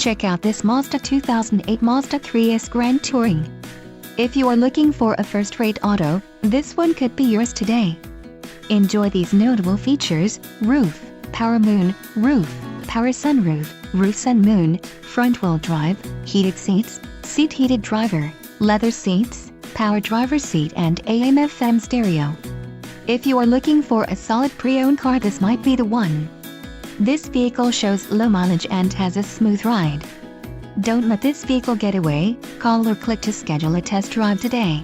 Check out this Mazda 2008 Mazda 3's Grand Touring. If you are looking for a first-rate auto, this one could be yours today. Enjoy these notable features: roof, power moon, roof, power sunroof, roof sun moon, front-wheel drive, heated seats, seat heated driver, leather seats, power driver seat and AM/FM stereo. If you are looking for a solid pre-owned car, this might be the one. This vehicle shows low mileage and has a smooth ride. Don't let this vehicle get away. Call or click to schedule a test drive today.